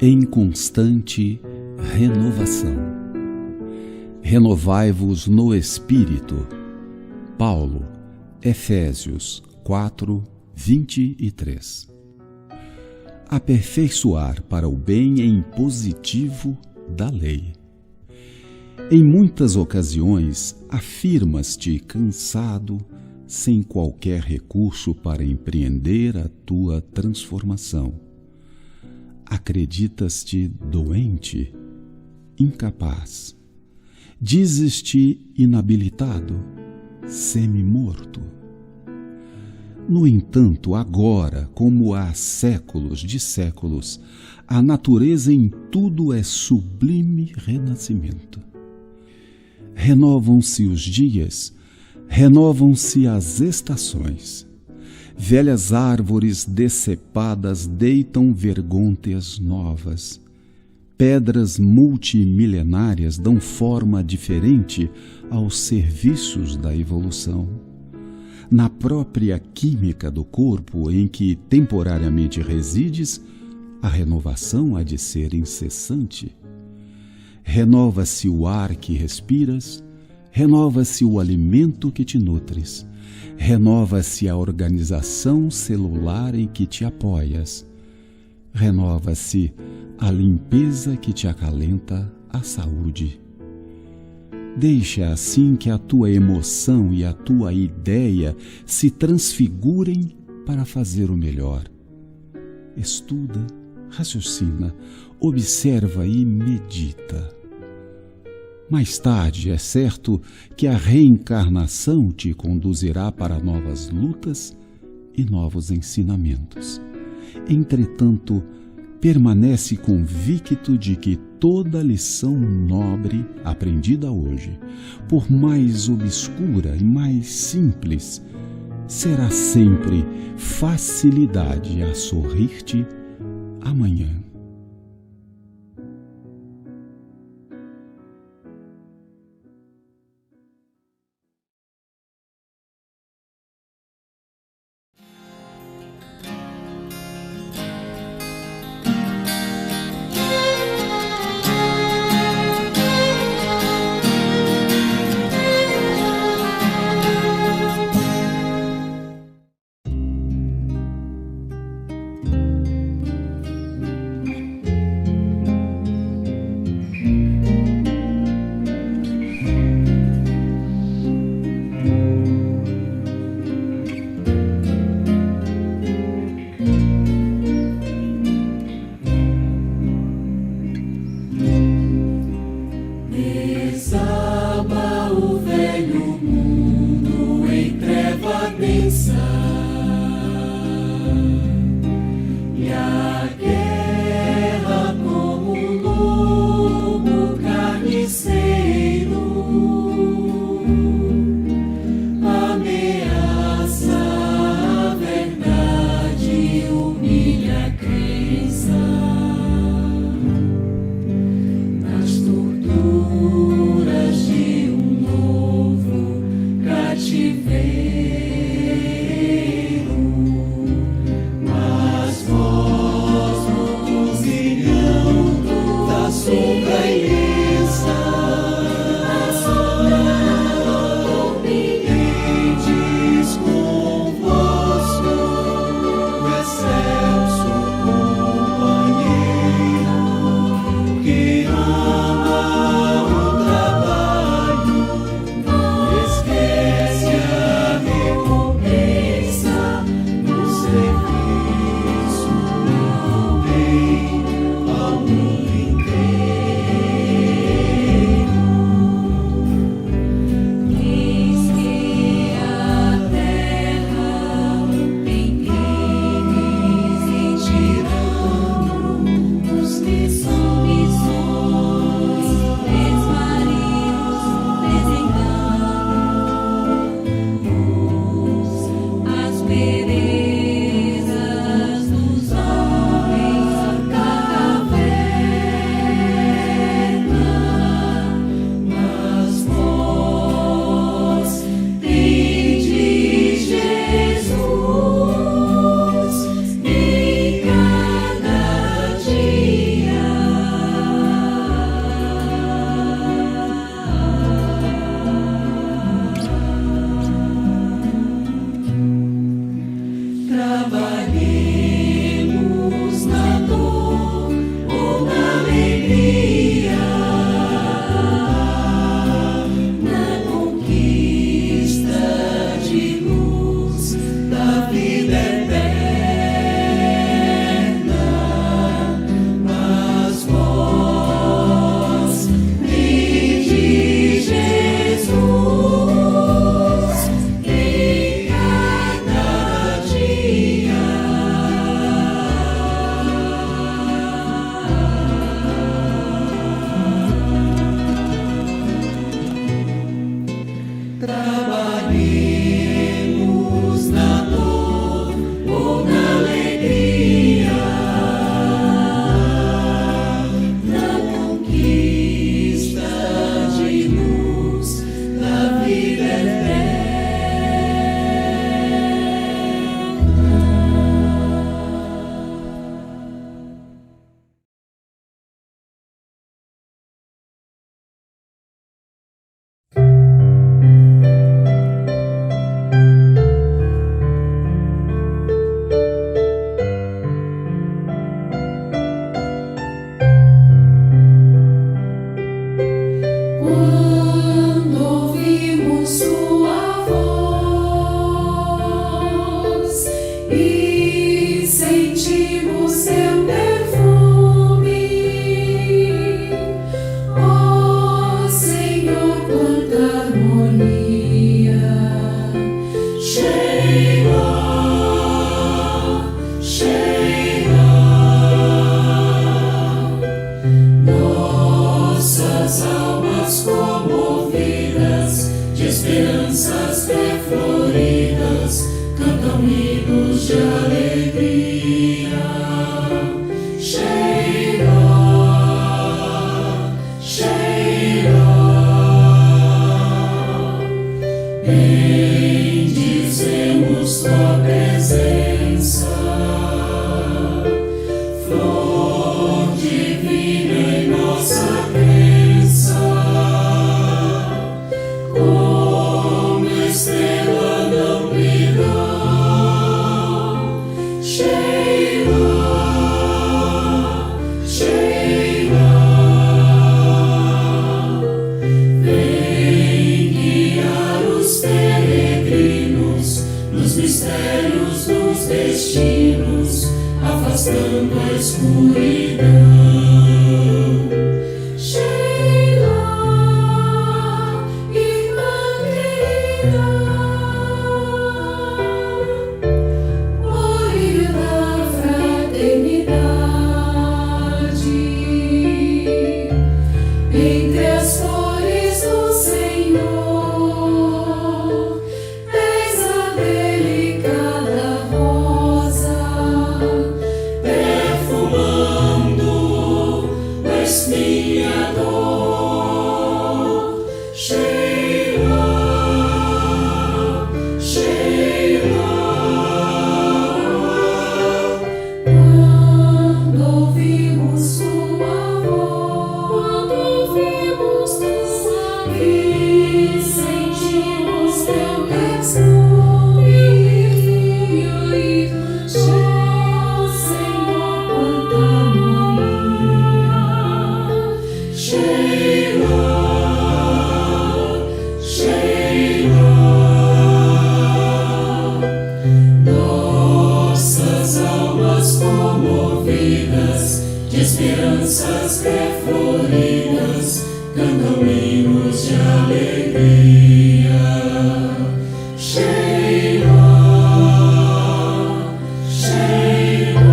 em constante renovação. Renovai-vos no Espírito. Paulo, Efésios 4, 23. Aperfeiçoar para o bem em positivo da lei. Em muitas ocasiões, afirmas-te cansado, sem qualquer recurso para empreender a tua transformação. Acreditas-te doente, incapaz. Dizes-te inabilitado, semi-morto. No entanto, agora, como há séculos de séculos, a natureza em tudo é sublime renascimento. Renovam-se os dias, renovam-se as estações. Velhas árvores decepadas deitam vergônteas novas. Pedras multimilenárias dão forma diferente aos serviços da evolução. Na própria química do corpo em que temporariamente resides, a renovação há de ser incessante. Renova-se o ar que respiras, renova-se o alimento que te nutres, renova-se a organização celular em que te apoias, renova-se a limpeza que te acalenta a saúde. Deixa assim que a tua emoção e a tua ideia se transfigurem para fazer o melhor. Estuda, raciocina, observa e medita. Mais tarde, é certo que a reencarnação te conduzirá para novas lutas e novos ensinamentos. Entretanto, permanece convicto de que toda lição nobre aprendida hoje, por mais obscura e mais simples, será sempre facilidade a sorrir-te amanhã. Desaba o velho mundo em treva densa, e a guerra como um lobo carniceiro ameaça a verdade e humilha a crença. Nas torturas de um novo Nossas almas comovidas, de esperanças perfloridas, cantam hinos de alegria. Sheirah, Sheirah, bendizemos tua presença, flor divina em nossa crença, como estrela não brilhou. Sheirah, Sheirah, vem guiar os peregrinos nos mistérios dos destinos, afastando a escuridão. Sheirah, irmã querida, oi da fraternidade, entre as flores do Senhor, és a delicada rosa, perfumando o espinhador. Sheirah, Sheirah, quando ouvimos tua voz, e sentimos teu perfume, Senhor, quanta harmonia. Sheirah, Sheirah, nossas almas comovidas, de esperanças perfloridas, cantam hinos de alegria. Sheirah, Sheirah.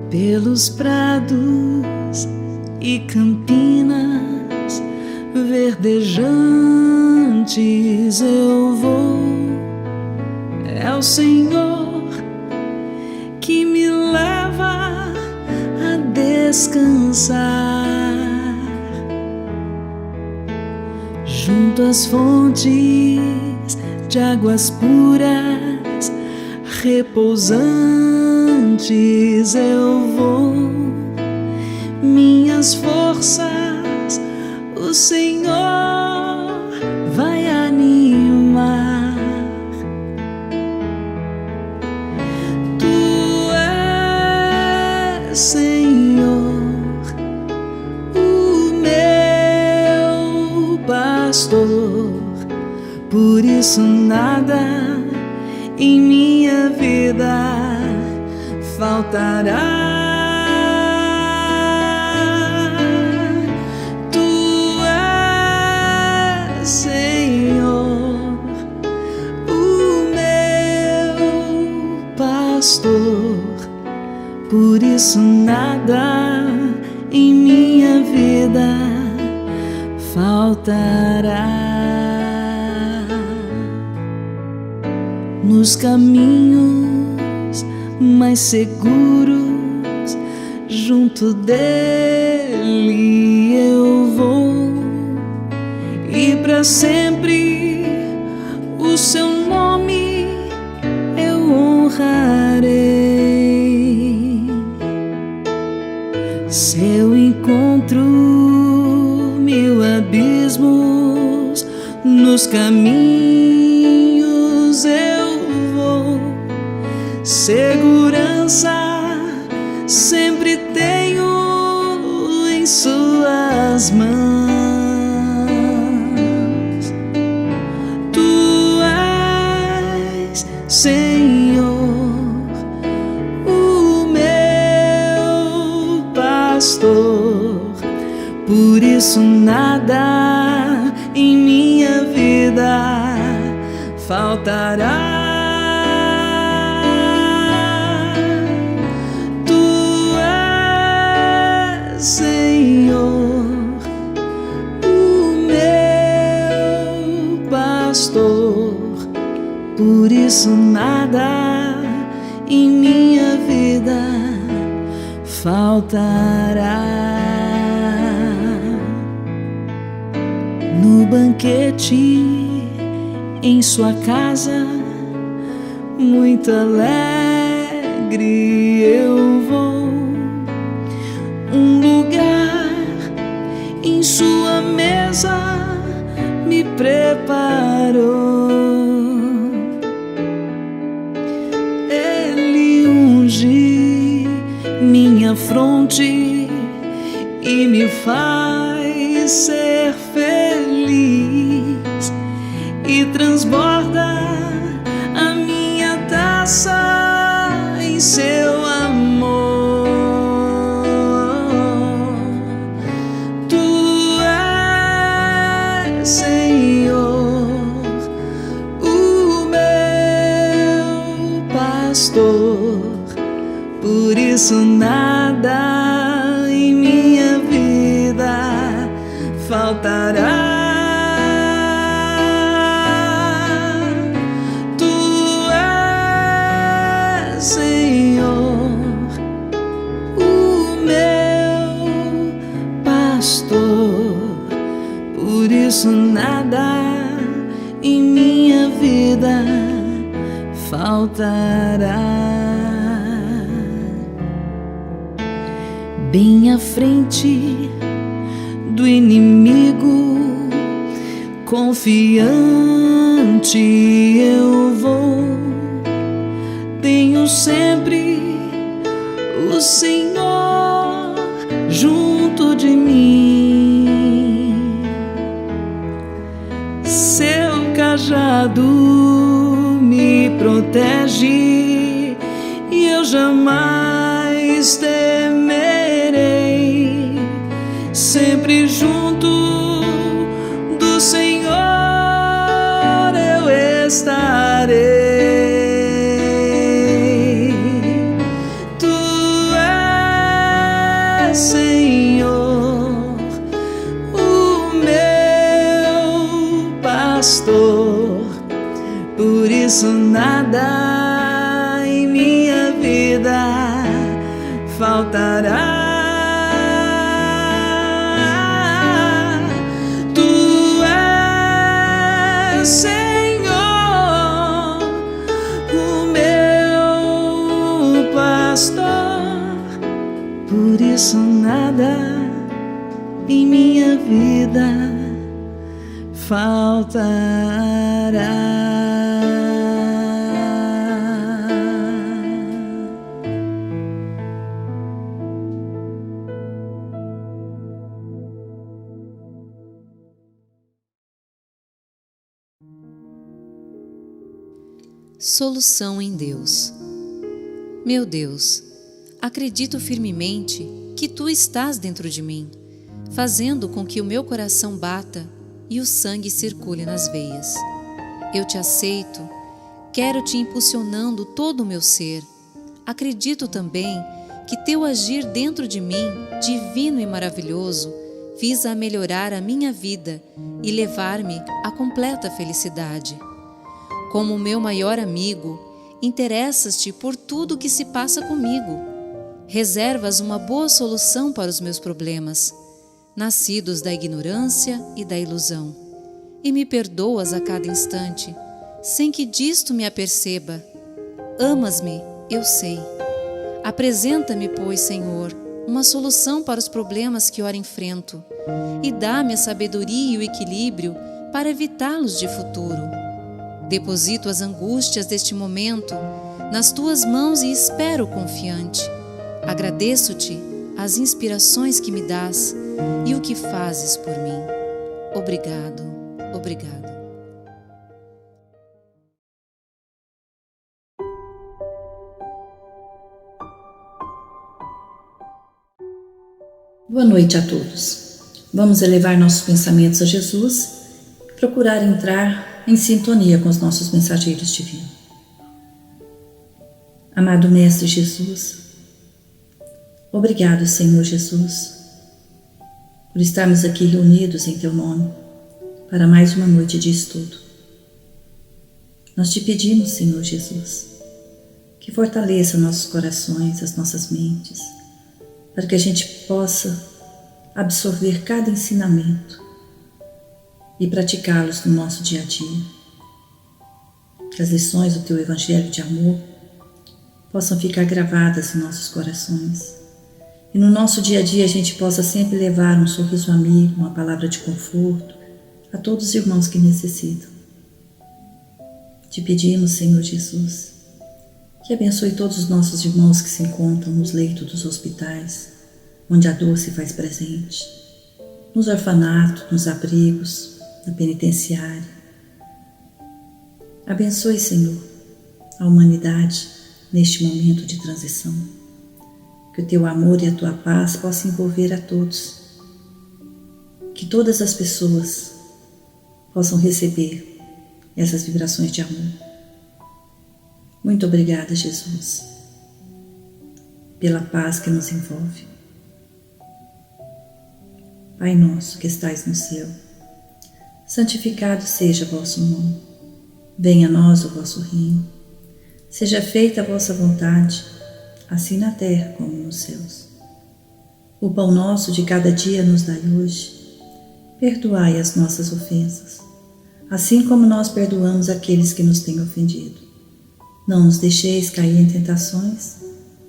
Pelos prados e campinas verdejantes eu vou. É o Senhor que me leva a descansar junto às fontes de águas puras, repousantes eu vou. Minhas forças o Senhor vai animar. Tu és, Senhor, o meu pastor, por isso nada em minha vida faltará. Tu és, Senhor, o meu pastor, por isso nada em minha vida faltará. Nos caminhos mais seguros, junto dele eu vou, e para sempre o seu nome eu honrarei. Se eu encontro mil abismos nos caminhos eu vou, segurança sempre tenho em suas mãos. por isso nada em minha vida faltará. Tu és, Senhor, o meu pastor, por isso nada em minha vida faltará. No banquete em sua casa, muito alegre eu vou. Um lugar em sua mesa me preparou. Ele unge minha fronte e me faz ser feliz, e transborda a minha taça em seu amor. Tu és, Senhor, o meu pastor, por isso nada em minha vida faltará. Tu és, Senhor, o meu pastor, por isso nada em minha vida faltará. Bem à frente do inimigo, confiante eu vou. Tenho sempre o Senhor junto de mim. Seu cajado me protege e eu jamais temerei. Sempre junto do Senhor eu estarei. Tu és, Senhor, o meu pastor, por isso nada em minha vida faltará. Senhor, o meu pastor, por isso nada em minha vida faltará. Solução em Deus. Meu Deus, acredito firmemente que Tu estás dentro de mim, fazendo com que o meu coração bata e o sangue circule nas veias. Eu Te aceito, quero Te impulsionando todo o meu ser. Acredito também que Teu agir dentro de mim, divino e maravilhoso, visa melhorar a minha vida e levar-me à completa felicidade. Como meu maior amigo, interessas-te por tudo que se passa comigo. Reservas uma boa solução para os meus problemas, nascidos da ignorância e da ilusão, e me perdoas a cada instante, sem que disto me aperceba. Amas-me, eu sei. Apresenta-me, pois, Senhor, uma solução para os problemas que ora enfrento, e dá-me a sabedoria e o equilíbrio para evitá-los de futuro. Deposito as angústias deste momento nas Tuas mãos e espero confiante. Agradeço-Te as inspirações que me dás e o que fazes por mim. Obrigado, obrigado. Boa noite a todos. Vamos elevar nossos pensamentos a Jesus e procurar entrar em sintonia com os nossos mensageiros divinos. Amado Mestre Jesus, obrigado, Senhor Jesus, por estarmos aqui reunidos em Teu nome para mais uma noite de estudo. Nós te pedimos, Senhor Jesus, que fortaleça nossos corações, as nossas mentes, para que a gente possa absorver cada ensinamento e praticá-los no nosso dia a dia. Que as lições do Teu Evangelho de amor possam ficar gravadas em nossos corações e no nosso dia a dia a gente possa sempre levar um sorriso amigo, uma palavra de conforto a todos os irmãos que necessitam. Te pedimos, Senhor Jesus, que abençoe todos os nossos irmãos que se encontram nos leitos dos hospitais, onde a dor se faz presente, nos orfanatos, nos abrigos, na penitenciária. Abençoe, Senhor, a humanidade neste momento de transição. Que o Teu amor e a Tua paz possam envolver a todos. Que todas as pessoas possam receber essas vibrações de amor. Muito obrigada, Jesus, pela paz que nos envolve. Pai nosso que estais no céu, santificado seja o vosso nome. Venha a nós o vosso reino. Seja feita a vossa vontade, assim na terra como nos céus. O pão nosso de cada dia nos dai hoje. Perdoai as nossas ofensas, assim como nós perdoamos aqueles que nos têm ofendido. Não nos deixeis cair em tentações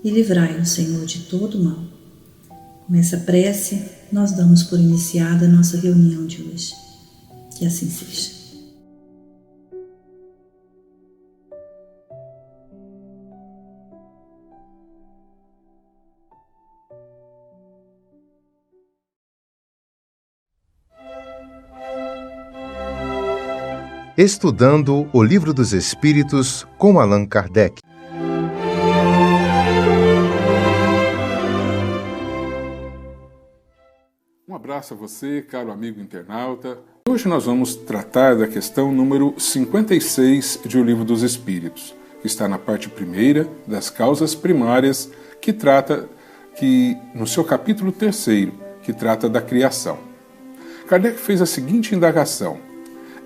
e livrai-nos, Senhor, de todo mal. Com essa prece, nós damos por iniciada a nossa reunião de hoje. Que assim seja. Estudando o Livro dos Espíritos com Allan Kardec. Um abraço a você, caro amigo internauta. Hoje nós vamos tratar da questão número 56 de O Livro dos Espíritos, que está na parte primeira das causas primárias, que no seu capítulo 3º, que trata da criação. Kardec fez a seguinte indagação: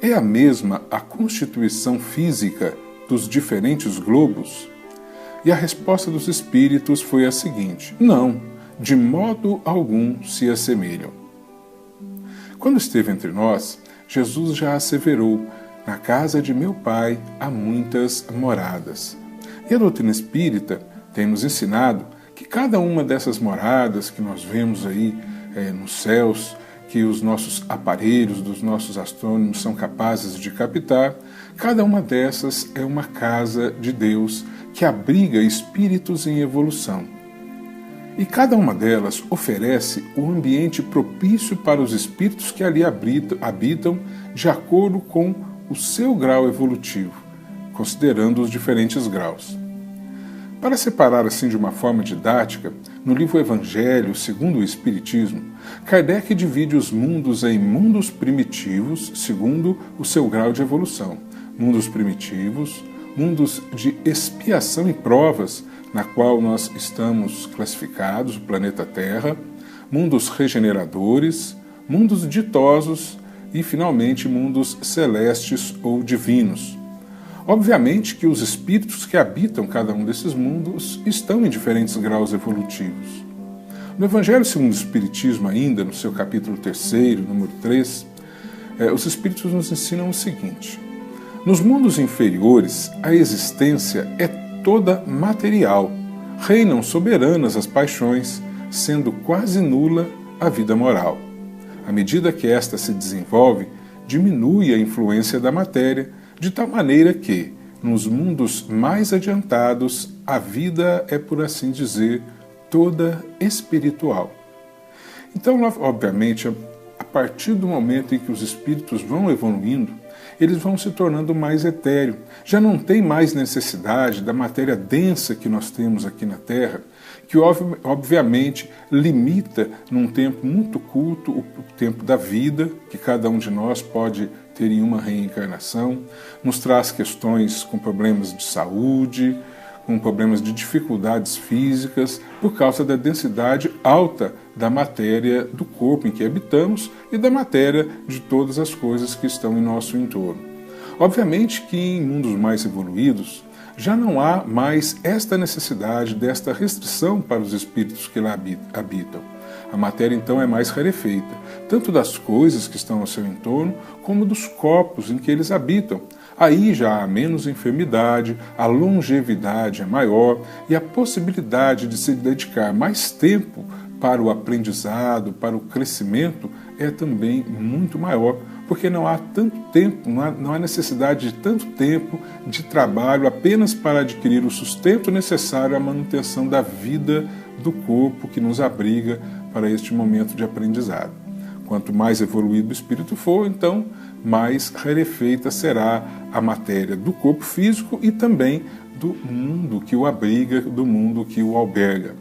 é a mesma a constituição física dos diferentes globos? E a resposta dos espíritos foi a seguinte: não, de modo algum se assemelham. Quando esteve entre nós, Jesus já asseverou: na casa de meu Pai há muitas moradas. E a doutrina espírita tem nos ensinado que cada uma dessas moradas que nós vemos aí nos céus, que os nossos aparelhos dos nossos astrônomos são capazes de captar, cada uma dessas é uma casa de Deus que abriga espíritos em evolução. E cada uma delas oferece um ambiente propício para os espíritos que ali habitam de acordo com o seu grau evolutivo, considerando os diferentes graus. Para separar assim de uma forma didática, no livro Evangelho segundo o Espiritismo, Kardec divide os mundos em mundos primitivos, segundo o seu grau de evolução. Mundos primitivos, mundos de expiação e provas, na qual nós estamos classificados, o planeta Terra, mundos regeneradores, mundos ditosos e, finalmente, mundos celestes ou divinos. Obviamente que os espíritos que habitam cada um desses mundos estão em diferentes graus evolutivos. No Evangelho segundo o Espiritismo, ainda no seu capítulo 3º, número 3, os espíritos nos ensinam o seguinte: nos mundos inferiores, a existência é toda material, reinam soberanas as paixões, sendo quase nula a vida moral. À medida que esta se desenvolve, diminui a influência da matéria, de tal maneira que, nos mundos mais adiantados, a vida é, por assim dizer, toda espiritual. Então, obviamente, a partir do momento em que os espíritos vão evoluindo, eles vão se tornando mais etéreos. Já não tem mais necessidade da matéria densa que nós temos aqui na Terra, que obviamente limita num tempo muito curto o tempo da vida, que cada um de nós pode ter em uma reencarnação, nos traz questões com problemas de saúde, com problemas de dificuldades físicas, por causa da densidade alta da matéria do corpo em que habitamos e da matéria de todas as coisas que estão em nosso entorno. Obviamente que em mundos mais evoluídos, já não há mais esta necessidade, desta restrição para os espíritos que lá habitam. A matéria, então, é mais rarefeita, tanto das coisas que estão ao seu entorno, como dos corpos em que eles habitam. Aí já há menos enfermidade, a longevidade é maior e a possibilidade de se dedicar mais tempo para o aprendizado, para o crescimento, é também muito maior, porque não há tanto tempo, não há necessidade de tanto tempo de trabalho apenas para adquirir o sustento necessário à manutenção da vida do corpo que nos abriga para este momento de aprendizado. Quanto mais evoluído o espírito for, então, mais rarefeita será a matéria do corpo físico e também do mundo que o abriga, do mundo que o alberga.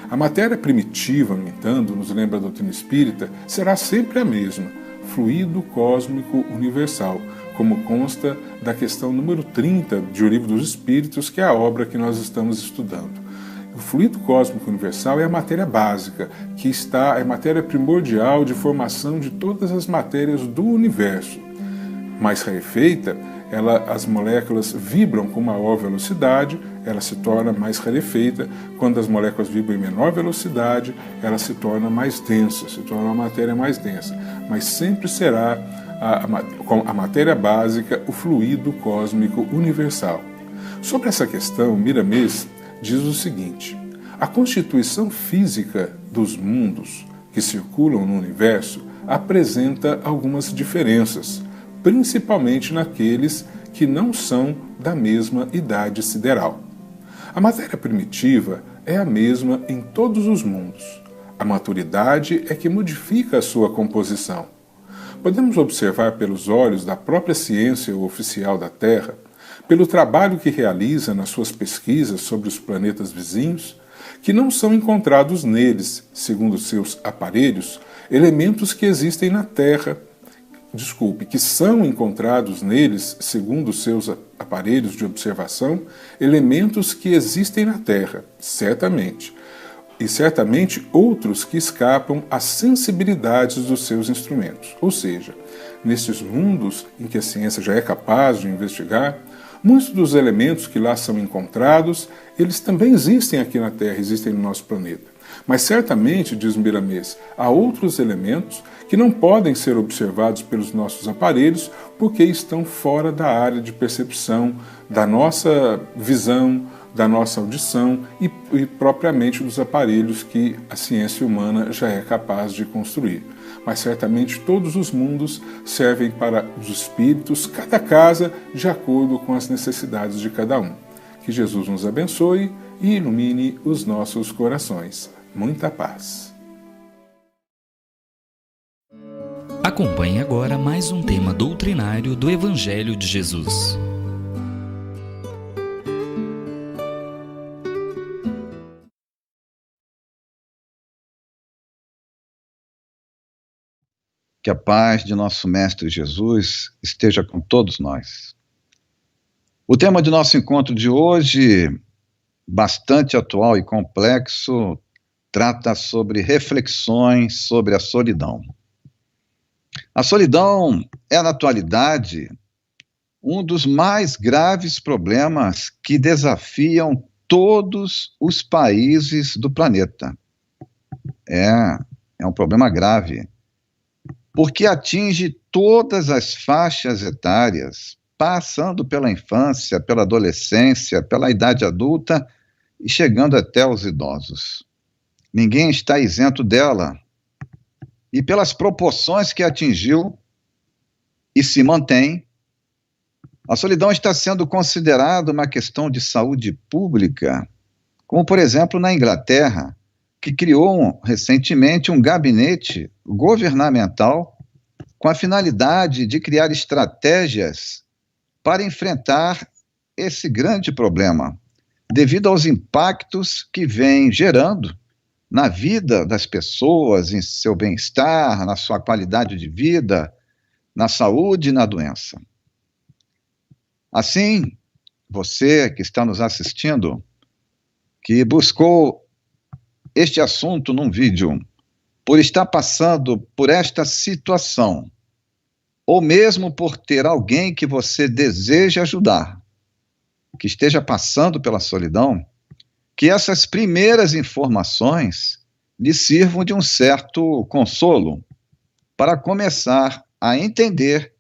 A matéria primitiva, no entanto, nos lembra a doutrina espírita, será sempre a mesma, fluido cósmico universal, como consta da questão número 30 de O Livro dos Espíritos, que é a obra que nós estamos estudando. O fluido cósmico universal é a matéria básica, é a matéria primordial de formação de todas as matérias do universo. Mais rarefeita, as moléculas vibram com maior velocidade, ela se torna mais rarefeita. Quando as moléculas vibram em menor velocidade, ela se torna mais densa, se torna uma matéria mais densa. Mas sempre será a matéria básica, o fluido cósmico universal. Sobre essa questão, Miramês diz o seguinte: a constituição física dos mundos que circulam no universo apresenta algumas diferenças, principalmente naqueles que não são da mesma idade sideral. A matéria primitiva é a mesma em todos os mundos. A maturidade é que modifica a sua composição. Podemos observar pelos olhos da própria ciência oficial da Terra, pelo trabalho que realiza nas suas pesquisas sobre os planetas vizinhos, que não são encontrados neles, segundo seus aparelhos, elementos que existem na Terra, que são encontrados neles, segundo seus aparelhos de observação, elementos que existem na Terra, certamente, e certamente outros que escapam às sensibilidades dos seus instrumentos. Ou seja, nesses mundos em que a ciência já é capaz de investigar, muitos dos elementos que lá são encontrados, eles também existem aqui na Terra, existem no nosso planeta. Mas certamente, diz Miramês, há outros elementos que não podem ser observados pelos nossos aparelhos porque estão fora da área de percepção, da nossa visão, da nossa audição e propriamente dos aparelhos que a ciência humana já é capaz de construir. Mas certamente todos os mundos servem para os espíritos, cada casa de acordo com as necessidades de cada um. Que Jesus nos abençoe e ilumine os nossos corações. Muita paz. Acompanhe agora mais um tema doutrinário do Evangelho de Jesus. Que a paz de nosso Mestre Jesus esteja com todos nós. O tema de nosso encontro de hoje, bastante atual e complexo, trata sobre reflexões sobre a solidão. A solidão é, na atualidade, um dos mais graves problemas que desafiam todos os países do planeta. É um problema grave, porque atinge todas as faixas etárias, passando pela infância, pela adolescência, pela idade adulta e chegando até os idosos. Ninguém está isento dela. E pelas proporções que atingiu e se mantém, a solidão está sendo considerada uma questão de saúde pública, como, por exemplo, na Inglaterra, que criou recentemente um gabinete governamental com a finalidade de criar estratégias para enfrentar esse grande problema. devido aos impactos que vem gerando na vida das pessoas, em seu bem-estar, na sua qualidade de vida, na saúde e na doença. Assim, você que está nos assistindo, que buscou este assunto num vídeo, por estar passando por esta situação, ou mesmo por ter alguém que você deseja ajudar, que esteja passando pela solidão, que essas primeiras informações lhe sirvam de um certo consolo para começar a entender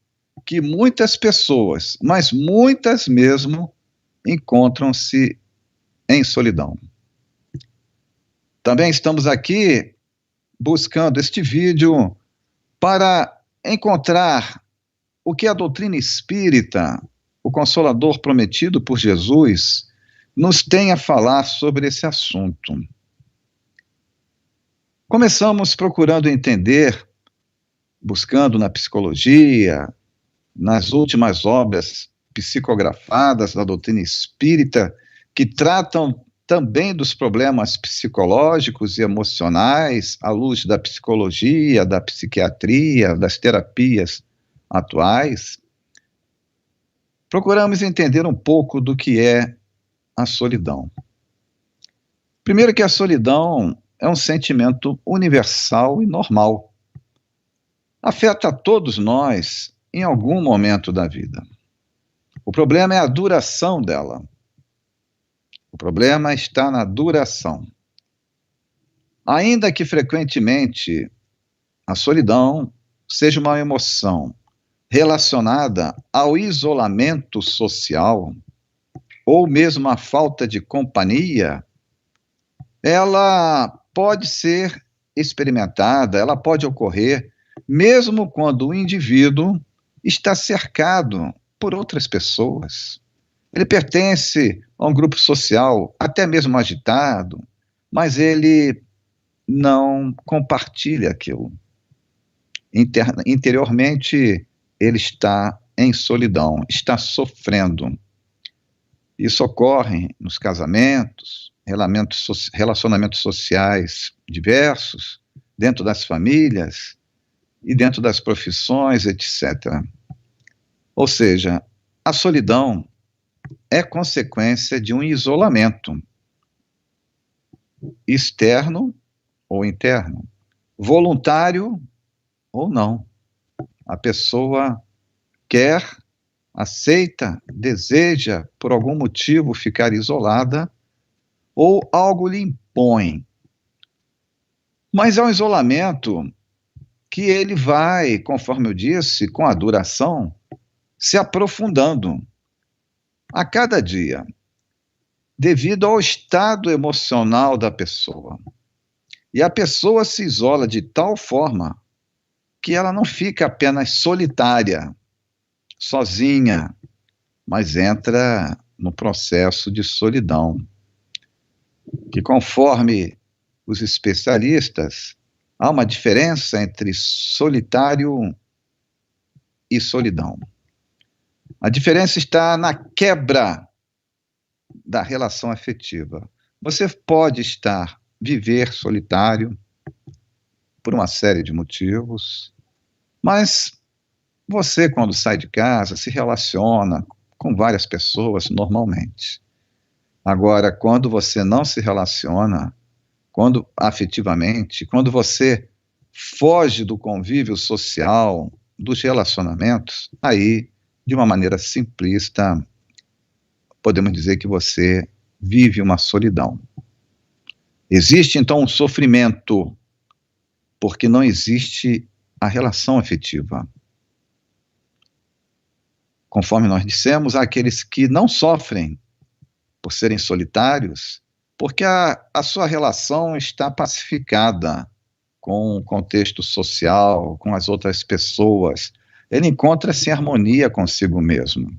que muitas pessoas, mas muitas mesmo, encontram-se em solidão. Também estamos aqui buscando este vídeo para encontrar o que a doutrina espírita, o Consolador prometido por Jesus, nos tem a falar sobre esse assunto. Começamos procurando entender, buscando na psicologia, nas últimas obras psicografadas da doutrina espírita, que tratam também dos problemas psicológicos e emocionais, à luz da psicologia, da psiquiatria, das terapias atuais. Procuramos entender um pouco do que é a solidão. Primeiro que a solidão é um sentimento universal e normal. Afeta a todos nós em algum momento da vida. O problema é a duração dela. O problema está na duração. Ainda que frequentemente a solidão seja uma emoção relacionada ao isolamento social, ou mesmo a falta de companhia, ela pode ser experimentada, ela pode ocorrer, mesmo quando o indivíduo está cercado por outras pessoas. Ele pertence a um grupo social, até mesmo agitado, mas ele não compartilha aquilo. Interiormente, ele está em solidão, está sofrendo. Isso ocorre nos casamentos, relacionamentos sociais diversos, dentro das famílias e dentro das profissões, etc. Ou seja, a solidão é consequência de um isolamento externo ou interno, voluntário ou não. A pessoa quer, aceita, deseja, por algum motivo, ficar isolada, ou algo lhe impõe. Mas é um isolamento que ele vai, conforme eu disse, com a duração, se aprofundando a cada dia, devido ao estado emocional da pessoa. E a pessoa se isola de tal forma que ela não fica apenas solitária, sozinha, mas entra no processo de solidão, que conforme os especialistas, há uma diferença entre solitário e solidão. A diferença está na quebra da relação afetiva. Você pode viver solitário por uma série de motivos, mas você, quando sai de casa, se relaciona com várias pessoas normalmente. Agora, quando você não se relaciona, afetivamente, quando você foge do convívio social, dos relacionamentos, aí, de uma maneira simplista, podemos dizer que você vive uma solidão. Existe, então, um sofrimento, porque não existe a relação afetiva. Conforme nós dissemos, há aqueles que não sofrem por serem solitários, porque a sua relação está pacificada com o contexto social, com as outras pessoas. Ele encontra-se em harmonia consigo mesmo.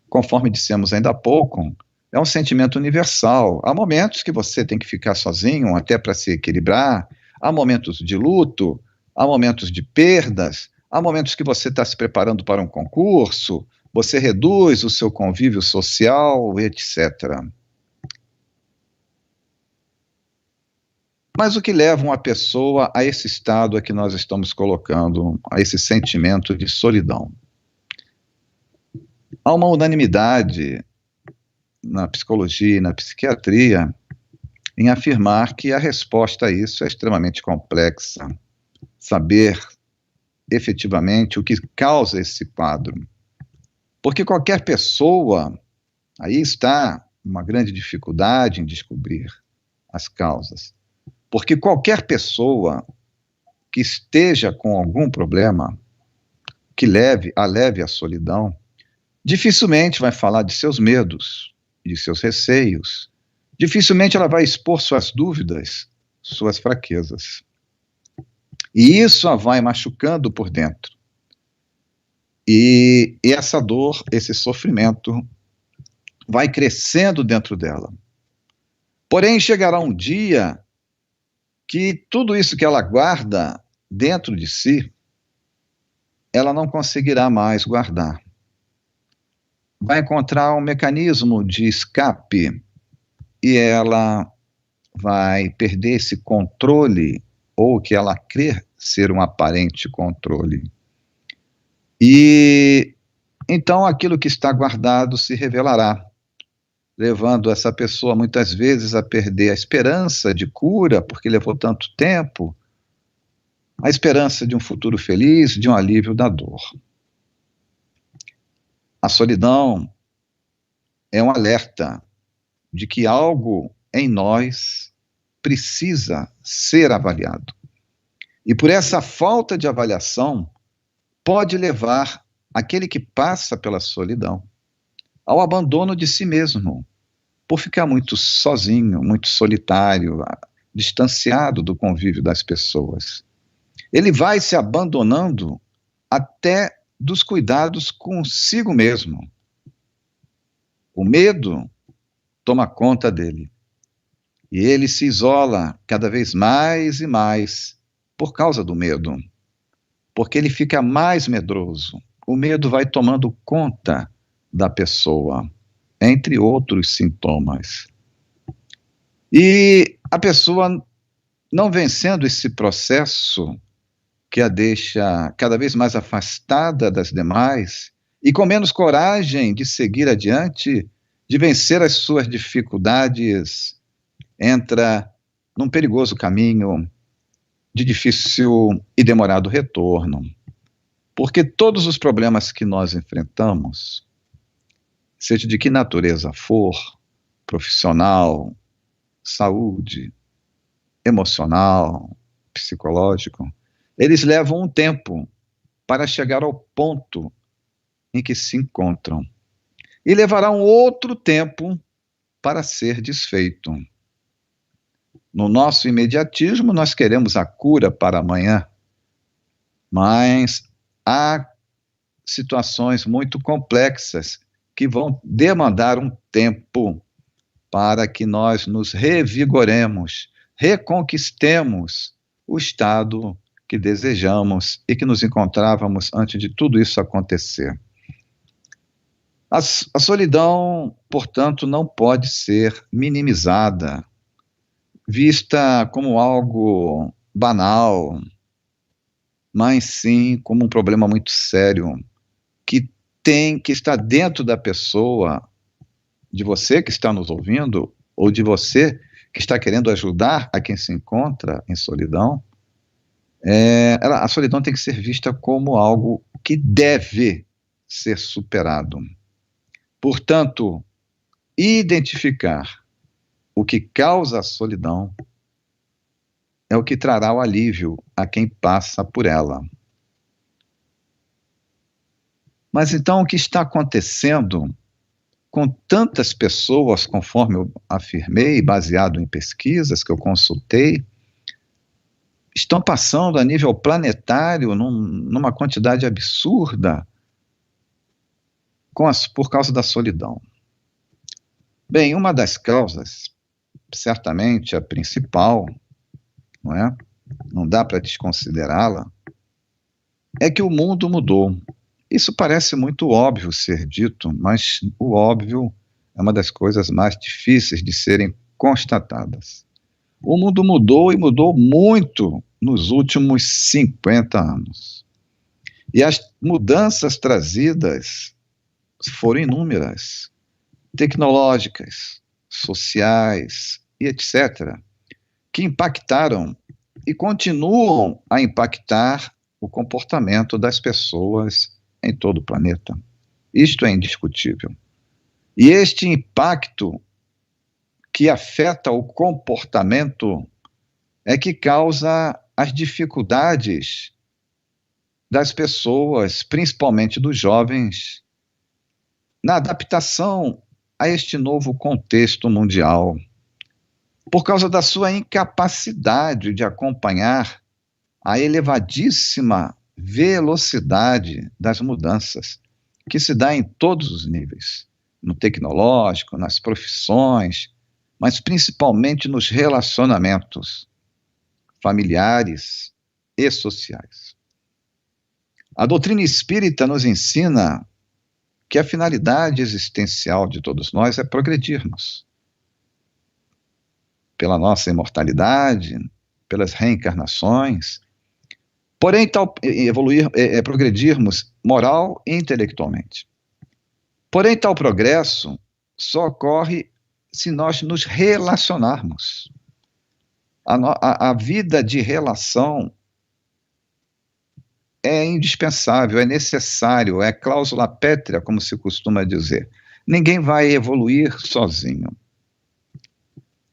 Conforme dissemos ainda há pouco, é um sentimento universal. Há momentos que você tem que ficar sozinho até para se equilibrar, há momentos de luto, há momentos de perdas, há momentos que você está se preparando para um concurso, você reduz o seu convívio social, etc. Mas o que leva uma pessoa a esse estado a que nós estamos colocando, a esse sentimento de solidão? Há uma unanimidade na psicologia e na psiquiatria em afirmar que a resposta a isso é extremamente complexa. Saber efetivamente o que causa esse quadro. Porque qualquer pessoa, aí está uma grande dificuldade em descobrir as causas. Porque qualquer pessoa que esteja com algum problema que leve à solidão, dificilmente vai falar de seus medos, de seus receios. Dificilmente ela vai expor suas dúvidas, suas fraquezas. E isso a vai machucando por dentro. E essa dor, esse sofrimento, vai crescendo dentro dela. Porém, chegará um dia que tudo isso que ela guarda dentro de si, ela não conseguirá mais guardar. Vai encontrar um mecanismo de escape e ela vai perder esse controle, ou que ela crê ser um aparente controle. E então aquilo que está guardado se revelará, levando essa pessoa muitas vezes a perder a esperança de cura, porque levou tanto tempo, a esperança de um futuro feliz, de um alívio da dor. A solidão é um alerta de que algo em nós precisa ser avaliado. E por essa falta de avaliação, pode levar aquele que passa pela solidão ao abandono de si mesmo, por ficar muito sozinho, muito solitário, distanciado do convívio das pessoas. Ele vai se abandonando até dos cuidados consigo mesmo. O medo toma conta dele. E ele se isola cada vez mais e mais por causa do medo. Porque ele fica mais medroso. O medo vai tomando conta da pessoa, entre outros sintomas. E a pessoa, não vencendo esse processo que a deixa cada vez mais afastada das demais e com menos coragem de seguir adiante, de vencer as suas dificuldades, entra num perigoso caminho de difícil e demorado retorno. Porque todos os problemas que nós enfrentamos, seja de que natureza for, profissional, saúde, emocional, psicológico, eles levam um tempo para chegar ao ponto em que se encontram. E levará um outro tempo para ser desfeito. No nosso imediatismo, nós queremos a cura para amanhã, mas há situações muito complexas que vão demandar um tempo para que nós nos revigoremos, reconquistemos o estado que desejamos e que nos encontrávamos antes de tudo isso acontecer. A solidão, portanto, não pode ser minimizada, vista como algo banal, mas sim como um problema muito sério, que está dentro da pessoa, de você que está nos ouvindo, ou de você que está querendo ajudar a quem se encontra em solidão. A solidão tem que ser vista como algo que deve ser superado. Portanto, identificar o que causa a solidão é o que trará o alívio a quem passa por ela. Mas então o que está acontecendo com tantas pessoas, conforme eu afirmei, baseado em pesquisas que eu consultei, estão passando a nível planetário numa quantidade absurda por causa da solidão. Bem, uma das causas, certamente a principal, não é? Não dá para desconsiderá-la, é que o mundo mudou. Isso parece muito óbvio ser dito, mas o óbvio é uma das coisas mais difíceis de serem constatadas. O mundo mudou e mudou muito nos últimos 50 anos. E as mudanças trazidas foram inúmeras, tecnológicas, sociais e etc., que impactaram e continuam a impactar o comportamento das pessoas em todo o planeta. Isto é indiscutível. E este impacto que afeta o comportamento é que causa as dificuldades das pessoas, principalmente dos jovens, na adaptação a este novo contexto mundial, por causa da sua incapacidade de acompanhar a elevadíssima velocidade das mudanças que se dá em todos os níveis, no tecnológico, nas profissões, mas principalmente nos relacionamentos familiares e sociais. A doutrina espírita nos ensina que a finalidade existencial de todos nós é progredirmos pela nossa imortalidade, pelas reencarnações, porém progredirmos moral e intelectualmente. Porém, tal progresso só ocorre se nós nos relacionarmos. A vida de relação é indispensável, é necessário, é cláusula pétrea, como se costuma dizer. Ninguém vai evoluir sozinho.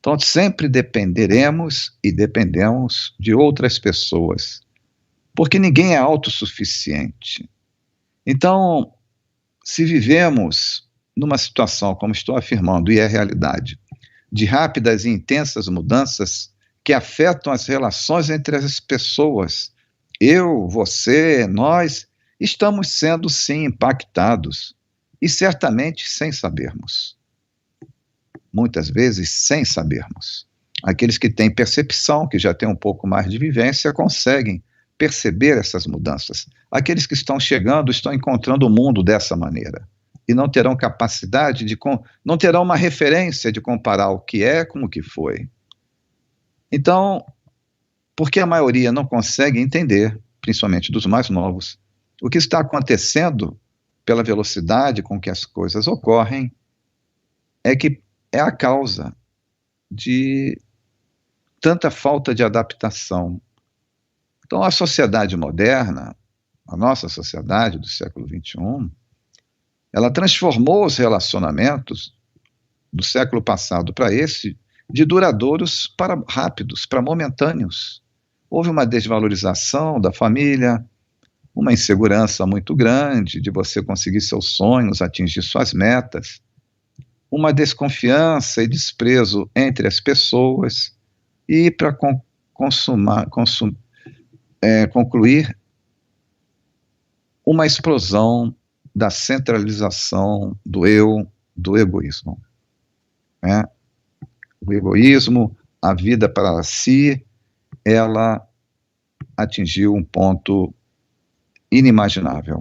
Então, sempre dependeremos e dependemos de outras pessoas, porque ninguém é autossuficiente. Então, se vivemos numa situação, como estou afirmando, e é realidade, de rápidas e intensas mudanças que afetam as relações entre as pessoas, eu, você, nós, estamos sendo, sim, impactados, e certamente sem sabermos. Muitas vezes sem sabermos. Aqueles que têm percepção, que já têm um pouco mais de vivência, conseguem perceber essas mudanças. Aqueles que estão chegando estão encontrando o mundo dessa maneira e não terão capacidade não terão uma referência de comparar o que é com o que foi. Então, porque a maioria não consegue entender, principalmente dos mais novos, o que está acontecendo pela velocidade com que as coisas ocorrem, é a causa de tanta falta de adaptação. Então, a sociedade moderna, a nossa sociedade do século XXI, ela transformou os relacionamentos do século passado para esse de duradouros para rápidos, para momentâneos. Houve uma desvalorização da família, uma insegurança muito grande de você conseguir seus sonhos, atingir suas metas, uma desconfiança e desprezo entre as pessoas e, para concluir, uma explosão da centralização do eu, do egoísmo. O egoísmo, a vida para si, ela atingiu um ponto inimaginável.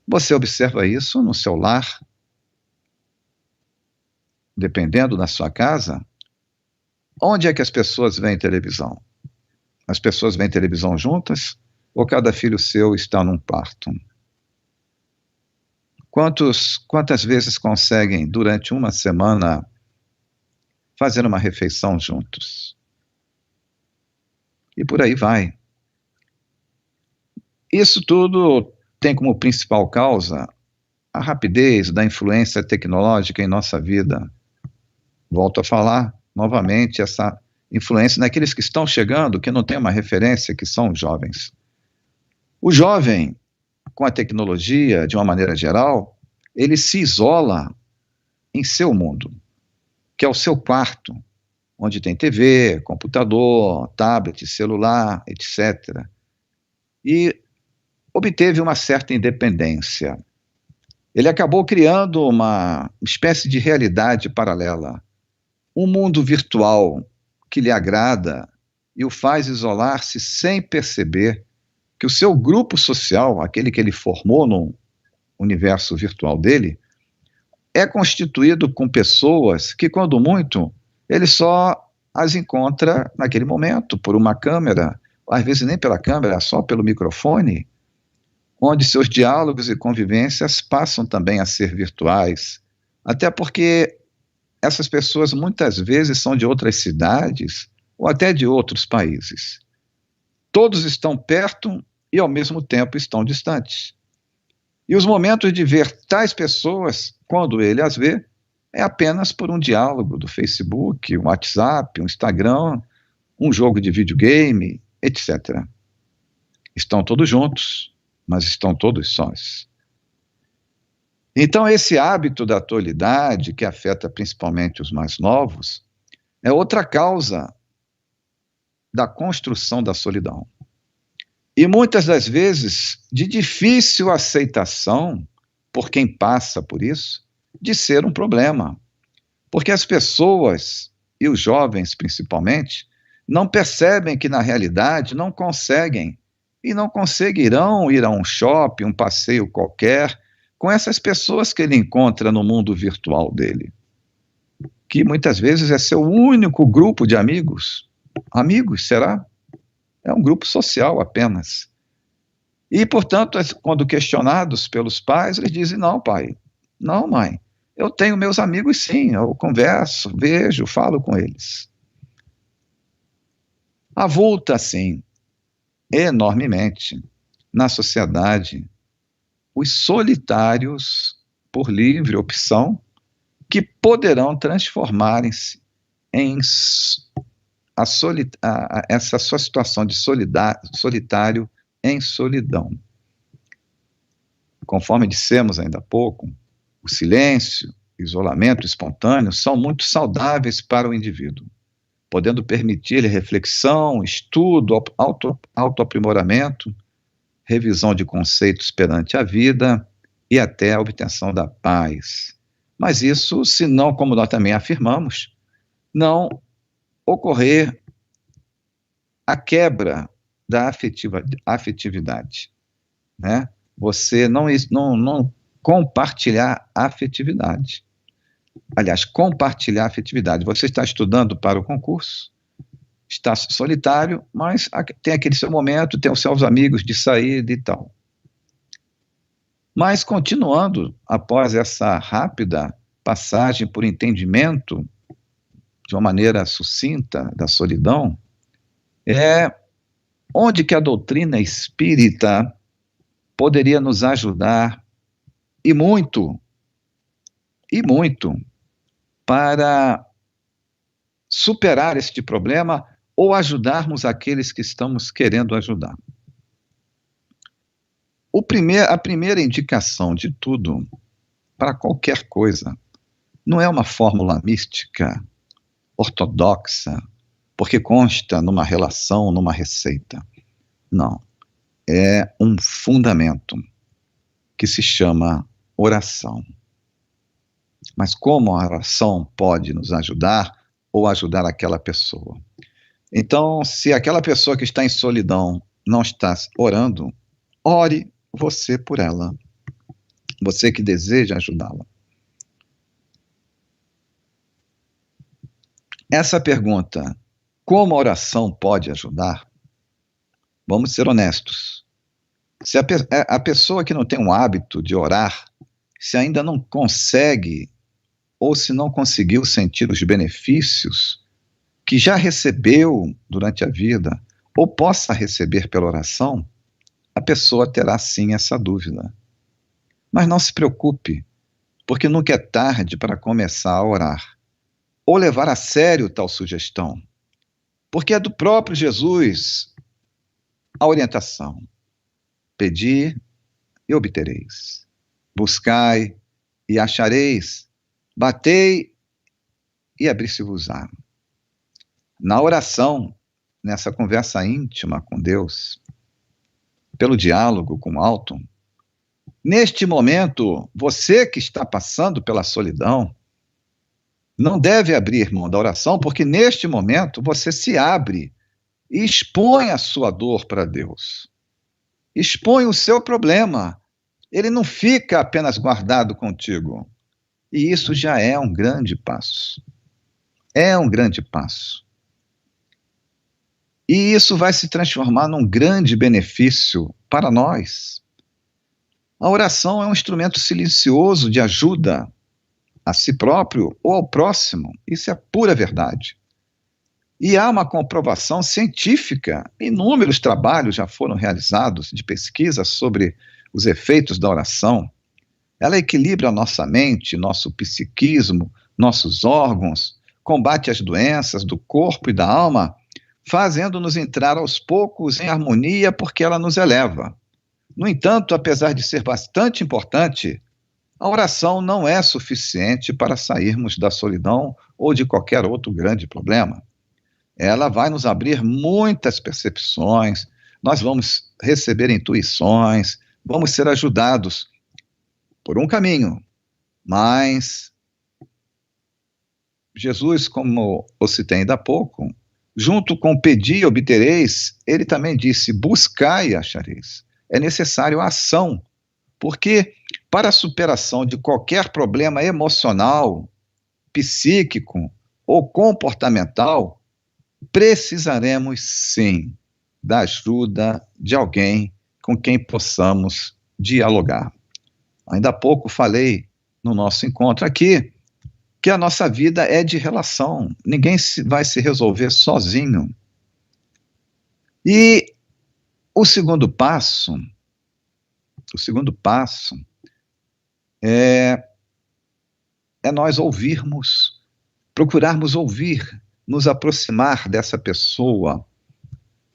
Você observa isso no seu lar? Dependendo da sua casa? Onde é que as pessoas veem televisão? As pessoas veem televisão juntas? Ou cada filho seu está num quarto? Quantas vezes conseguem, durante uma semana, fazer uma refeição juntos? E por aí vai. Isso tudo tem como principal causa a rapidez da influência tecnológica em nossa vida. Volto a falar novamente, essa influência naqueles que estão chegando, que não têm uma referência, que são os jovens. O jovem, com a tecnologia, de uma maneira geral, ele se isola em seu mundo, que é o seu quarto, onde tem TV, computador, tablet, celular, etc. E obteve uma certa independência. Ele acabou criando uma espécie de realidade paralela, um mundo virtual que lhe agrada e o faz isolar-se sem perceber que o seu grupo social, aquele que ele formou no universo virtual dele, é constituído com pessoas que, quando muito, ele só as encontra naquele momento, por uma câmera, às vezes nem pela câmera, só pelo microfone, onde seus diálogos e convivências passam também a ser virtuais. Até porque essas pessoas muitas vezes são de outras cidades ou até de outros países. Todos estão perto e ao mesmo tempo estão distantes. E os momentos de ver tais pessoas, quando ele as vê, é apenas por um diálogo do Facebook, um WhatsApp, um Instagram, um jogo de videogame, etc. Estão todos juntos, mas estão todos sós. Então, esse hábito da totalidade, que afeta principalmente os mais novos, é outra causa da construção da solidão. E muitas das vezes, de difícil aceitação por quem passa por isso, de ser um problema. Porque as pessoas, e os jovens principalmente, não percebem que na realidade não conseguem e não conseguirão ir a um shopping, um passeio qualquer, com essas pessoas que ele encontra no mundo virtual dele. Que muitas vezes é seu único grupo de amigos. Amigos, será? É um grupo social apenas. E, portanto, quando questionados pelos pais, eles dizem, não, pai, não, mãe, eu tenho meus amigos sim, eu converso, vejo, falo com eles. Avulta, sim, enormemente, na sociedade, os solitários por livre opção, que poderão transformarem-se em essa sua situação de solitário em solidão. Conforme dissemos ainda há pouco, o silêncio, o isolamento espontâneo são muito saudáveis para o indivíduo, podendo permitir-lhe reflexão, estudo, autoaprimoramento, revisão de conceitos perante a vida e até a obtenção da paz. Mas isso, se não, como nós também afirmamos, não ocorrer a quebra da afetividade, né? Você não compartilhar a afetividade. Aliás, compartilhar a afetividade. Você está estudando para o concurso, está solitário, mas tem aquele seu momento, tem os seus amigos de saída e tal. Mas, continuando, após essa rápida passagem por entendimento, de uma maneira sucinta, da solidão, é onde que a doutrina espírita poderia nos ajudar, e muito, para superar este problema ou ajudarmos aqueles que estamos querendo ajudar. A primeira indicação de tudo, para qualquer coisa, não é uma fórmula mística, ortodoxa, porque consta numa relação, numa receita. Não. É um fundamento que se chama oração. Mas como a oração pode nos ajudar ou ajudar aquela pessoa? Então, se aquela pessoa que está em solidão não está orando, ore você por ela. Você que deseja ajudá-la. Essa pergunta, como a oração pode ajudar? Vamos ser honestos. Se a pessoa que não tem um hábito de orar, se ainda não consegue, ou se não conseguiu sentir os benefícios que já recebeu durante a vida, ou possa receber pela oração, a pessoa terá sim essa dúvida. Mas não se preocupe, porque nunca é tarde para começar a orar, ou levar a sério tal sugestão, porque é do próprio Jesus a orientação. Pedi e obtereis. Buscai e achareis. Batei e abri-se-vos-á. Na oração, nessa conversa íntima com Deus, pelo diálogo com o alto, neste momento, você que está passando pela solidão, não deve abrir mão da oração, porque neste momento você se abre e expõe a sua dor para Deus. Expõe o seu problema. Ele não fica apenas guardado contigo. E isso já é um grande passo. É um grande passo. E isso vai se transformar num grande benefício para nós. A oração é um instrumento silencioso de ajuda a si próprio ou ao próximo. Isso é pura verdade. E há uma comprovação científica. Inúmeros trabalhos já foram realizados de pesquisa sobre os efeitos da oração. Ela equilibra a nossa mente, nosso psiquismo, nossos órgãos, combate as doenças do corpo e da alma, fazendo-nos entrar aos poucos em harmonia porque ela nos eleva. No entanto, apesar de ser bastante importante, a oração não é suficiente para sairmos da solidão ou de qualquer outro grande problema. Ela vai nos abrir muitas percepções, nós vamos receber intuições, vamos ser ajudados por um caminho, mas Jesus, como eu citei ainda há pouco, junto com pedi e obtereis, ele também disse, buscai e achareis. É necessário a ação, porque para a superação de qualquer problema emocional, psíquico ou comportamental, precisaremos sim da ajuda de alguém com quem possamos dialogar. Ainda há pouco falei no nosso encontro aqui que a nossa vida é de relação, ninguém vai se resolver sozinho. E o segundo passo é nós ouvirmos, procurarmos ouvir, nos aproximar dessa pessoa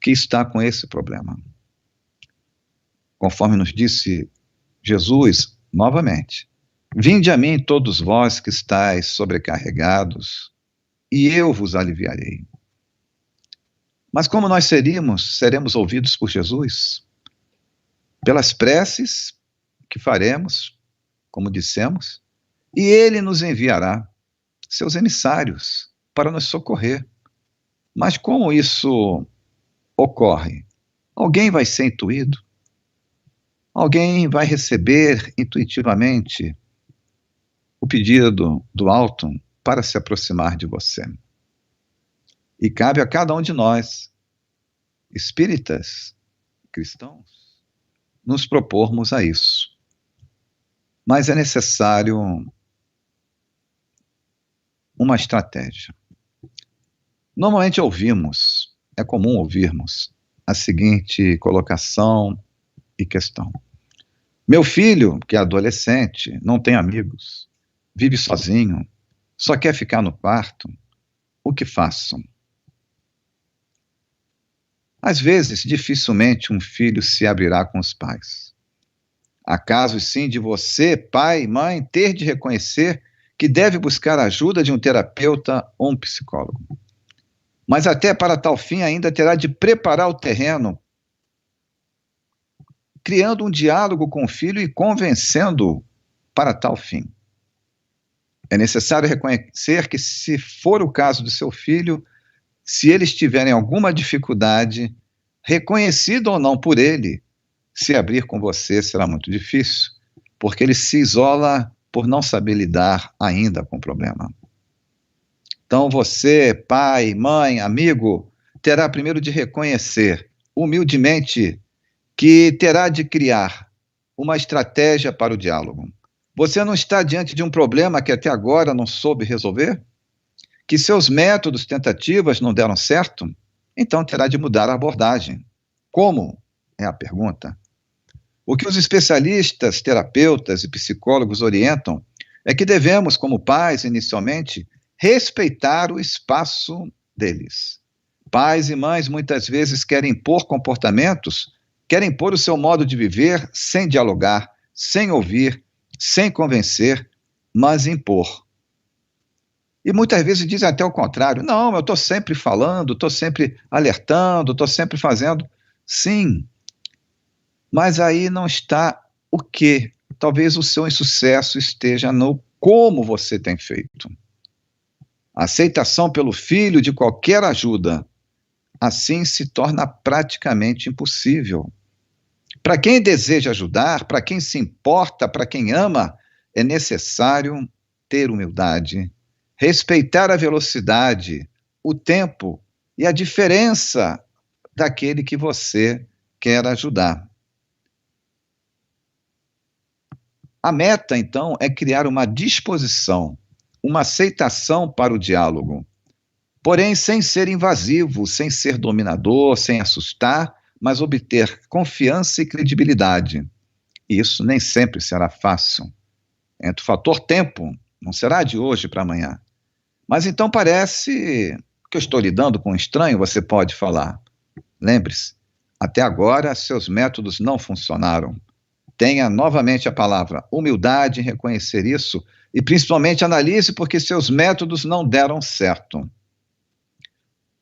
que está com esse problema. Conforme nos disse Jesus, novamente, vinde a mim todos vós que estáis sobrecarregados, e eu vos aliviarei. Mas como nós seremos ouvidos por Jesus? Pelas preces que faremos, como dissemos, e ele nos enviará seus emissários para nos socorrer. Mas como isso ocorre? Alguém vai ser intuído? Alguém vai receber intuitivamente o pedido do alto para se aproximar de você. E cabe a cada um de nós, espíritas, cristãos, nos propormos a isso. Mas é necessário uma estratégia. Normalmente é comum ouvirmos a seguinte colocação e questão. Meu filho, que é adolescente, não tem amigos, vive sozinho, só quer ficar no quarto, o que faço? Às vezes, dificilmente um filho se abrirá com os pais. Há casos, sim, de você, pai e mãe, ter de reconhecer que deve buscar a ajuda de um terapeuta ou um psicólogo. Mas até para tal fim ainda terá de preparar o terreno, criando um diálogo com o filho e convencendo-o para tal fim. É necessário reconhecer que, se for o caso do seu filho, se ele estiver em alguma dificuldade, reconhecido ou não por ele, se abrir com você será muito difícil, porque ele se isola por não saber lidar ainda com o problema. Então você, pai, mãe, amigo, terá primeiro de reconhecer, humildemente, que terá de criar uma estratégia para o diálogo. Você não está diante de um problema que até agora não soube resolver? Que seus métodos, tentativas não deram certo? Então terá de mudar a abordagem. Como? É a pergunta. O que os especialistas, terapeutas e psicólogos orientam é que devemos, como pais, inicialmente, respeitar o espaço deles. Pais e mães muitas vezes querem impor comportamentos, querem impor o seu modo de viver sem dialogar, sem ouvir, sem convencer, mas impor. E muitas vezes dizem até o contrário. Não, eu estou sempre falando, estou sempre alertando, estou sempre fazendo. Sim, mas aí não está o quê? Talvez o seu insucesso esteja no como você tem feito. A aceitação pelo filho de qualquer ajuda, assim se torna praticamente impossível. Para quem deseja ajudar, para quem se importa, para quem ama, é necessário ter humildade, respeitar a velocidade, o tempo e a diferença daquele que você quer ajudar. A meta, então, é criar uma disposição, uma aceitação para o diálogo, porém sem ser invasivo, sem ser dominador, sem assustar, mas obter confiança e credibilidade. E isso nem sempre será fácil. Entre o fator tempo, não será de hoje para amanhã. Mas então parece que eu estou lidando com um estranho, você pode falar. Lembre-se, até agora seus métodos não funcionaram. Tenha novamente a palavra humildade em reconhecer isso e principalmente analise porque seus métodos não deram certo.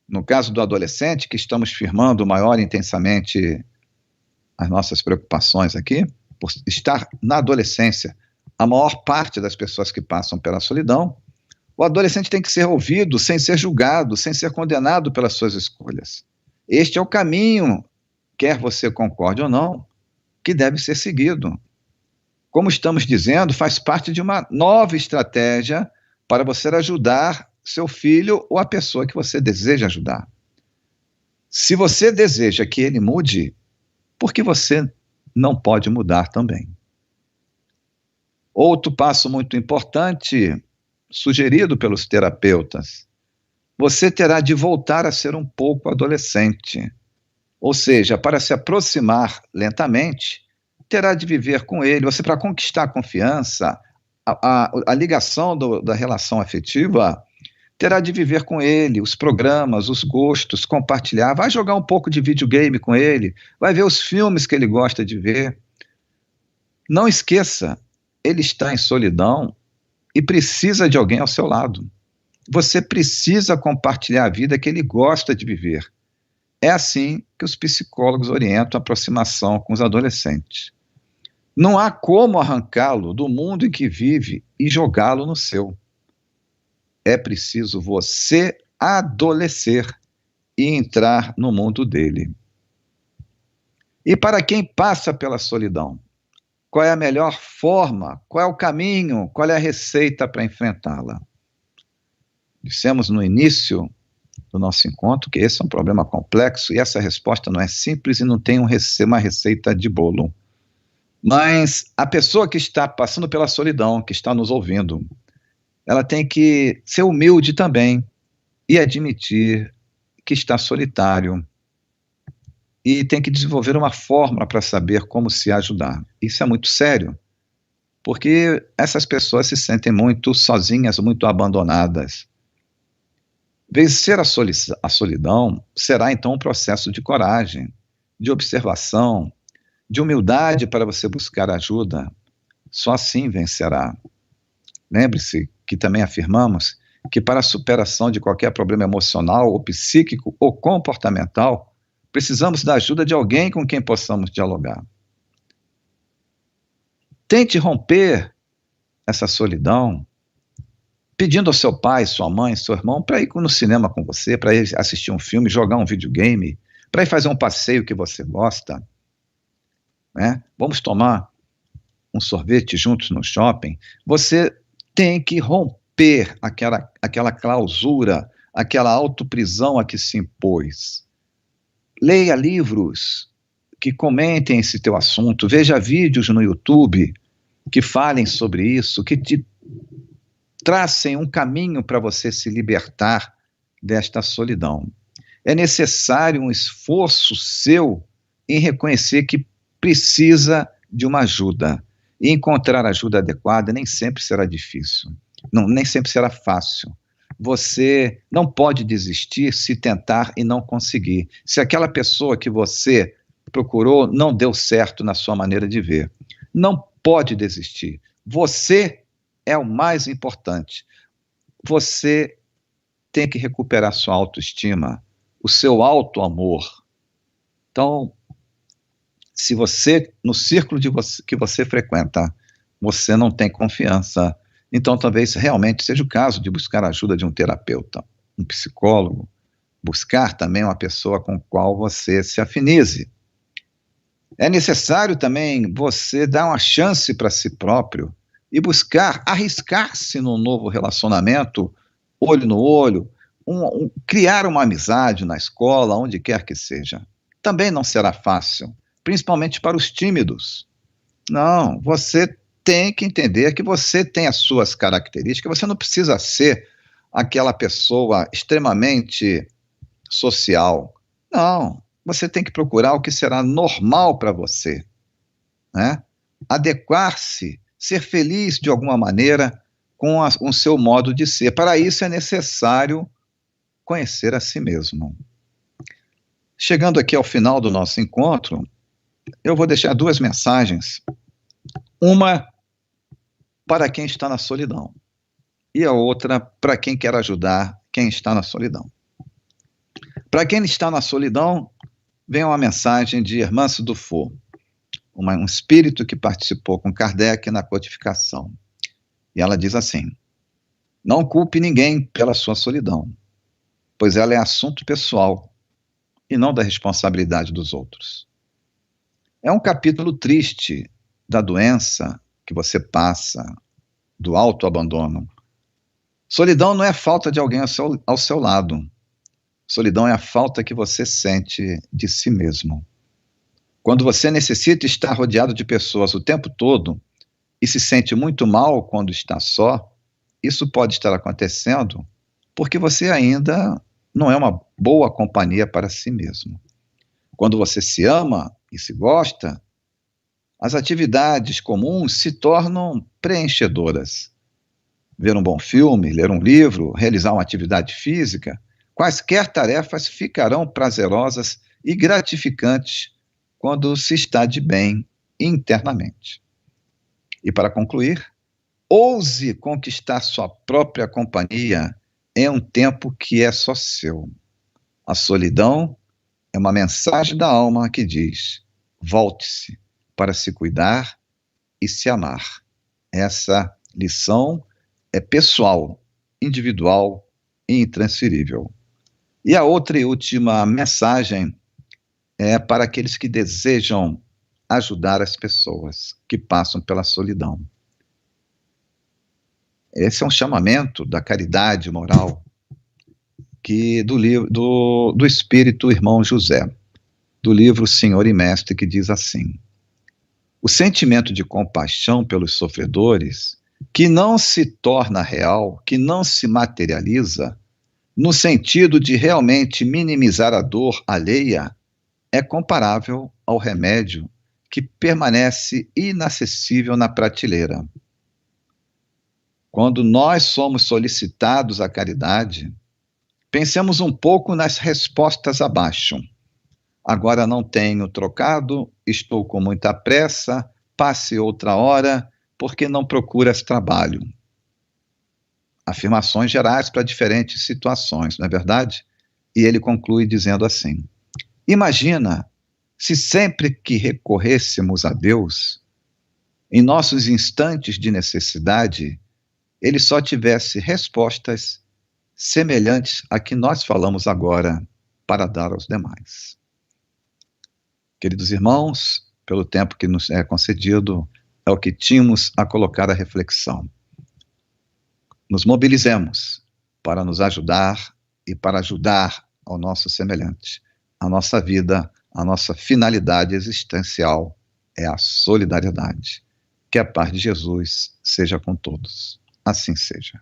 No caso do adolescente, que estamos firmando maior intensamente as nossas preocupações aqui, por estar na adolescência, a maior parte das pessoas que passam pela solidão, o adolescente tem que ser ouvido sem ser julgado, sem ser condenado pelas suas escolhas. Este é o caminho, quer você concorde ou não, que deve ser seguido. Como estamos dizendo, faz parte de uma nova estratégia para você ajudar seu filho ou a pessoa que você deseja ajudar. Se você deseja que ele mude, por que você não pode mudar também? Outro passo muito importante, sugerido pelos terapeutas, você terá de voltar a ser um pouco adolescente. Ou seja, para se aproximar lentamente, terá de viver com ele. Você, para conquistar a confiança, a ligação da relação afetiva, terá de viver com ele, os programas, os gostos, compartilhar. Vai jogar um pouco de videogame com ele, vai ver os filmes que ele gosta de ver. Não esqueça, ele está em solidão e precisa de alguém ao seu lado. Você precisa compartilhar a vida que ele gosta de viver. É assim que os psicólogos orientam a aproximação com os adolescentes. Não há como arrancá-lo do mundo em que vive e jogá-lo no seu. É preciso você adolescer e entrar no mundo dele. E para quem passa pela solidão, qual é a melhor forma, qual é o caminho, qual é a receita para enfrentá-la? Dissemos no início do nosso encontro que esse é um problema complexo e essa resposta não é simples e não tem uma receita de bolo. Mas a pessoa que está passando pela solidão, que está nos ouvindo, ela tem que ser humilde também e admitir que está solitário e tem que desenvolver uma fórmula para saber como se ajudar. Isso é muito sério, porque essas pessoas se sentem muito sozinhas, muito abandonadas. Vencer a solidão será então um processo de coragem, de observação, de humildade para você buscar ajuda. Só assim vencerá. Lembre-se que também afirmamos que para a superação de qualquer problema emocional ou psíquico ou comportamental, precisamos da ajuda de alguém com quem possamos dialogar. Tente romper essa solidão pedindo ao seu pai, sua mãe, seu irmão para ir no cinema com você, para ir assistir um filme, jogar um videogame, para ir fazer um passeio que você gosta, né? Vamos tomar um sorvete juntos no shopping. Você tem que romper aquela clausura, aquela autoprisão a que se impôs. Leia livros que comentem esse teu assunto, veja vídeos no YouTube que falem sobre isso, que te tracem um caminho para você se libertar desta solidão. É necessário um esforço seu em reconhecer que precisa de uma ajuda. E encontrar ajuda adequada nem sempre será difícil, nem sempre será fácil. Você não pode desistir se tentar e não conseguir. Se aquela pessoa que você procurou não deu certo na sua maneira de ver, não pode desistir. Você é o mais importante. Você tem que recuperar sua autoestima, o seu auto-amor. Então, se você, no círculo que você frequenta, você não tem confiança, então talvez realmente seja o caso de buscar a ajuda de um terapeuta, um psicólogo, buscar também uma pessoa com a qual você se afinize. É necessário também você dar uma chance para si próprio e buscar, arriscar-se num novo relacionamento, olho no olho, criar uma amizade na escola, onde quer que seja. Também não será fácil, principalmente para os tímidos. Não, você tem que entender que você tem as suas características, você não precisa ser aquela pessoa extremamente social. Não, você tem que procurar o que será normal para você, né? Adequar-se, ser feliz de alguma maneira com o seu modo de ser. Para isso é necessário conhecer a si mesmo. Chegando aqui ao final do nosso encontro, eu vou deixar 2 mensagens. Uma para quem está na solidão e a outra para quem quer ajudar quem está na solidão. Para quem está na solidão, vem uma mensagem de Hermance Dufour, um espírito que participou com Kardec na codificação. E ela diz assim: não culpe ninguém pela sua solidão, pois ela é assunto pessoal e não da responsabilidade dos outros. É um capítulo triste da doença que você passa, do autoabandono. Solidão não é falta de alguém ao seu lado. Solidão é a falta que você sente de si mesmo. Quando você necessita estar rodeado de pessoas o tempo todo e se sente muito mal quando está só, isso pode estar acontecendo porque você ainda não é uma boa companhia para si mesmo. Quando você se ama e se gosta, as atividades comuns se tornam preenchedoras. Ver um bom filme, ler um livro, realizar uma atividade física, quaisquer tarefas ficarão prazerosas e gratificantes quando se está de bem internamente. E para concluir, ouse conquistar sua própria companhia em um tempo que é só seu. A solidão é uma mensagem da alma que diz: volte-se para se cuidar e se amar. Essa lição é pessoal, individual e intransferível. E a outra e última mensagem é para aqueles que desejam ajudar as pessoas que passam pela solidão. Esse é um chamamento da caridade moral do Espírito Irmão José, do livro Senhor e Mestre, que diz assim: o sentimento de compaixão pelos sofredores, que não se torna real, que não se materializa, no sentido de realmente minimizar a dor alheia, é comparável ao remédio que permanece inacessível na prateleira. Quando nós somos solicitados à caridade, pensemos um pouco nas respostas abaixo. Agora não tenho trocado, estou com muita pressa, passe outra hora, porque não procuras trabalho. Afirmações gerais para diferentes situações, não é verdade? E ele conclui dizendo assim: imagina se sempre que recorrêssemos a Deus, em nossos instantes de necessidade, ele só tivesse respostas semelhantes a que nós falamos agora para dar aos demais. Queridos irmãos, pelo tempo que nos é concedido, é o que tínhamos a colocar à reflexão. Nos mobilizemos para nos ajudar e para ajudar ao nosso semelhante. A nossa vida, a nossa finalidade existencial é a solidariedade. Que a paz de Jesus seja com todos. Assim seja.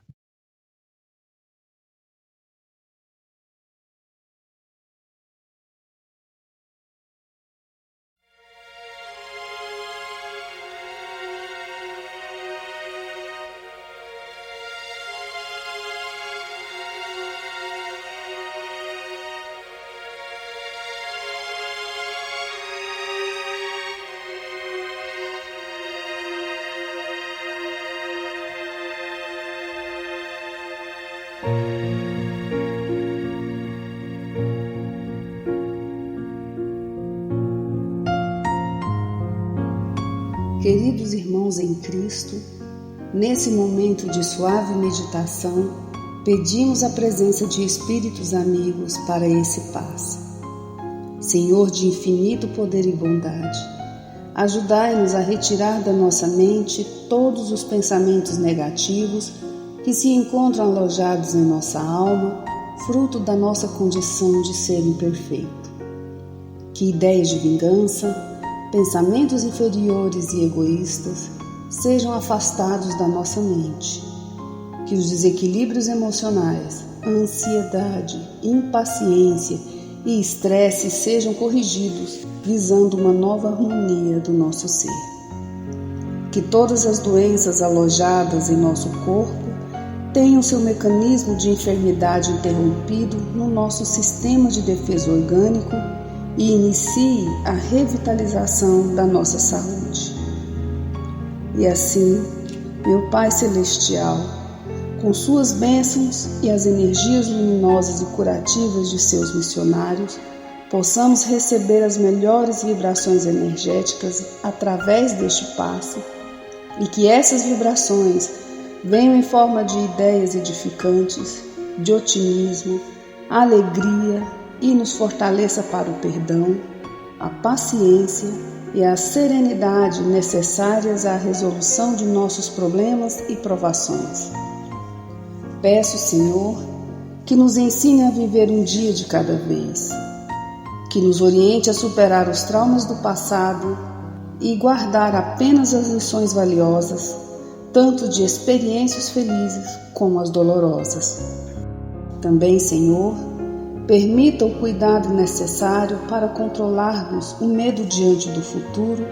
Queridos irmãos em Cristo, nesse momento de suave meditação, pedimos a presença de espíritos amigos para esse passe. Senhor de infinito poder e bondade, ajudai-nos a retirar da nossa mente todos os pensamentos negativos que se encontram alojados em nossa alma fruto da nossa condição de ser imperfeito. Que ideias de vingança, pensamentos inferiores e egoístas sejam afastados da nossa mente. Que os desequilíbrios emocionais, ansiedade, impaciência e estresse sejam corrigidos, visando uma nova harmonia do nosso ser. Que todas as doenças alojadas em nosso corpo tenham seu mecanismo de enfermidade interrompido no nosso sistema de defesa orgânico e inicie a revitalização da nossa saúde. E assim, meu Pai Celestial, com suas bênçãos e as energias luminosas e curativas de seus missionários, possamos receber as melhores vibrações energéticas através deste passe e que essas vibrações venham em forma de ideias edificantes, de otimismo, alegria e nos fortaleça para o perdão, a paciência e a serenidade necessárias à resolução de nossos problemas e provações. Peço, Senhor, que nos ensine a viver um dia de cada vez, que nos oriente a superar os traumas do passado e guardar apenas as lições valiosas, tanto de experiências felizes como as dolorosas. Também, Senhor, permita o cuidado necessário para controlarmos o medo diante do futuro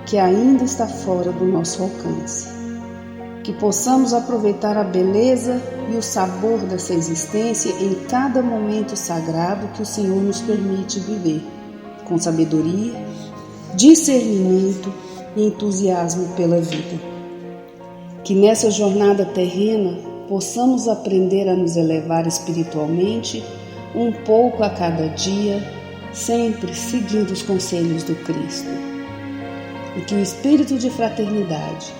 que ainda está fora do nosso alcance. Que possamos aproveitar a beleza e o sabor dessa existência em cada momento sagrado que o Senhor nos permite viver, com sabedoria, discernimento e entusiasmo pela vida. Que nessa jornada terrena possamos aprender a nos elevar espiritualmente um pouco a cada dia, sempre seguindo os conselhos do Cristo. E que o espírito de fraternidade,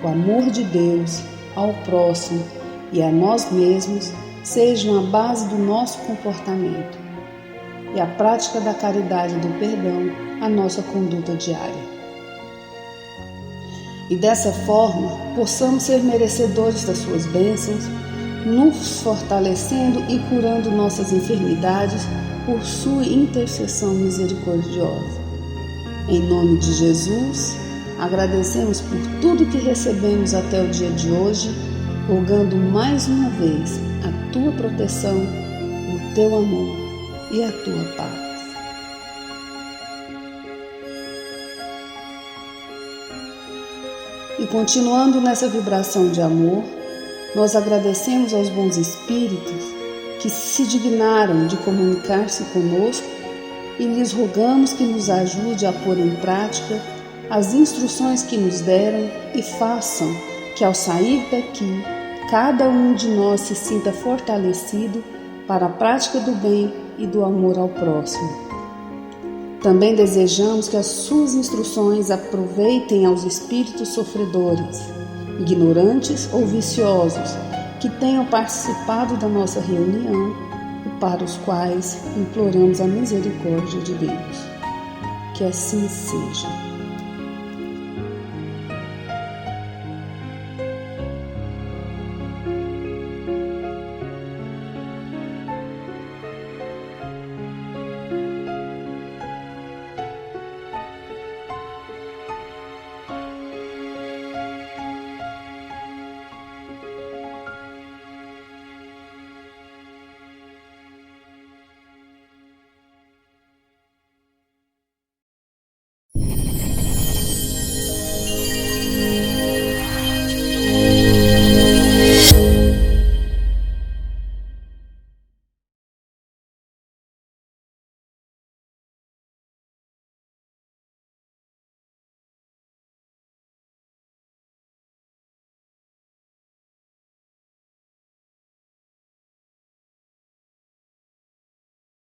o amor de Deus ao próximo e a nós mesmos sejam a base do nosso comportamento e a prática da caridade e do perdão a nossa conduta diária. E dessa forma possamos ser merecedores das suas bênçãos, nos fortalecendo e curando nossas enfermidades por sua intercessão misericordiosa. Em nome de Jesus, agradecemos por tudo que recebemos até o dia de hoje, rogando mais uma vez a tua proteção, o teu amor e a tua paz. E continuando nessa vibração de amor, nós agradecemos aos bons espíritos que se dignaram de comunicar-se conosco e lhes rogamos que nos ajude a pôr em prática as instruções que nos deram e façam que ao sair daqui, cada um de nós se sinta fortalecido para a prática do bem e do amor ao próximo. Também desejamos que as suas instruções aproveitem aos espíritos sofredores, ignorantes ou viciosos, que tenham participado da nossa reunião e para os quais imploramos a misericórdia de Deus. Que assim seja.